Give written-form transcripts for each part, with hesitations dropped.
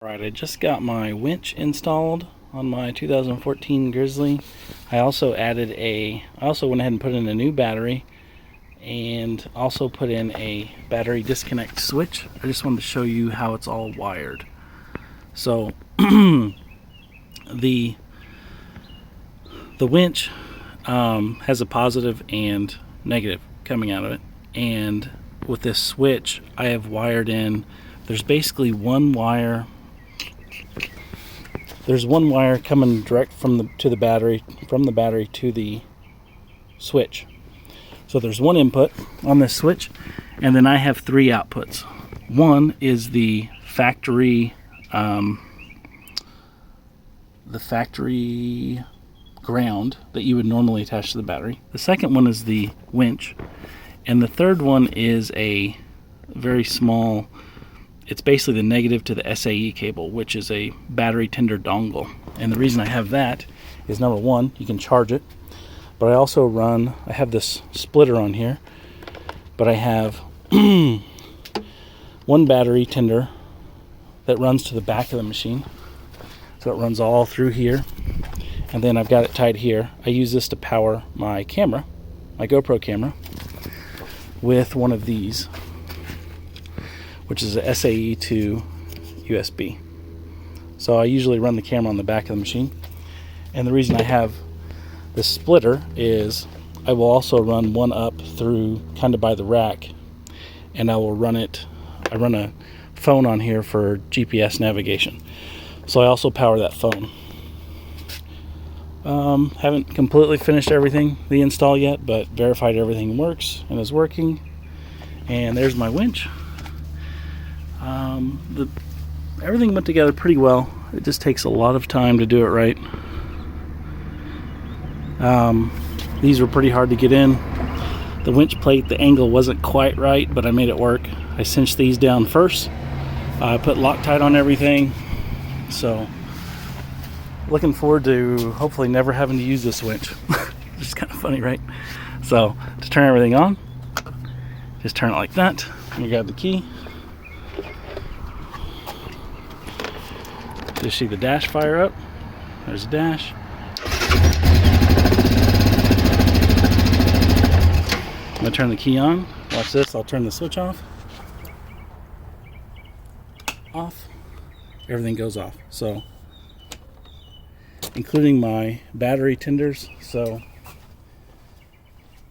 Alright, I just got my winch installed on my 2014 Grizzly. I also went ahead and put in a new battery and also put in a battery disconnect switch. I just wanted to show you how it's all wired. So the winch has a positive and negative coming out of it, and with this switch I have wired in, there's basically one wire. There's one wire coming direct from the battery to the switch. So there's one input on this switch, and then I have three outputs. One is the factory ground that you would normally attach to the battery. The second one is the winch, and the third one is a very small, it's basically the negative to the SAE cable, which is a battery tender dongle. And the reason I have that is, number one, you can charge it, but I also I have this splitter on here, but I have one battery tender that runs to the back of the machine. So it runs all through here, and then I've got it tied here. I use this to power my camera, my GoPro camera, with one of these, which is a SAE to USB. So I usually run the camera on the back of the machine. And the reason I have this splitter is I will also run one up through kind of by the rack, and I run a phone on here for GPS navigation. So I also power that phone. Haven't completely finished the install yet, but verified everything works and is working. And there's my winch. Everything went together pretty well. It just takes a lot of time to do it right. These were pretty hard to get in. The winch plate, the angle wasn't quite right, but I made it work. I cinched these down first. I put Loctite on everything. So looking forward to hopefully never having to use this winch. It's kind of funny, right? So to turn everything on, just turn it like that. You grab the key. Just see the dash fire up. There's a dash. I'm gonna turn the key on. Watch this, I'll turn the switch off. Off. Everything goes off. So, including my battery tenders. So,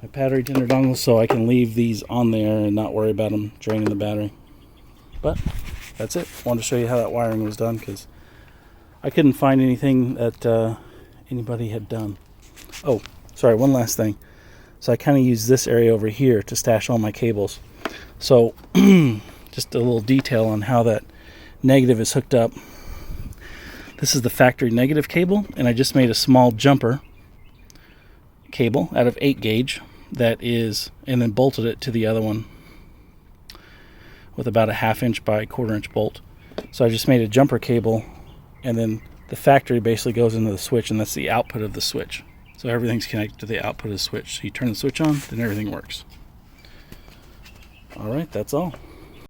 my battery tender dongles, so I can leave these on there and not worry about them draining the battery. But that's it. I wanted to show you how that wiring was done, because I couldn't find anything that anybody had done. Oh, sorry, one last thing. So I kind of use this area over here to stash all my cables. So just a little detail on how that negative is hooked up. This is the factory negative cable, and I just made a small jumper cable out of 8 gauge and then bolted it to the other one with about a 1/2 inch by 1/4 inch bolt. So I just made a jumper cable, and then the factory basically goes into the switch, and that's the output of the switch. So everything's connected to the output of the switch. So you turn the switch on, then everything works. All right, that's all.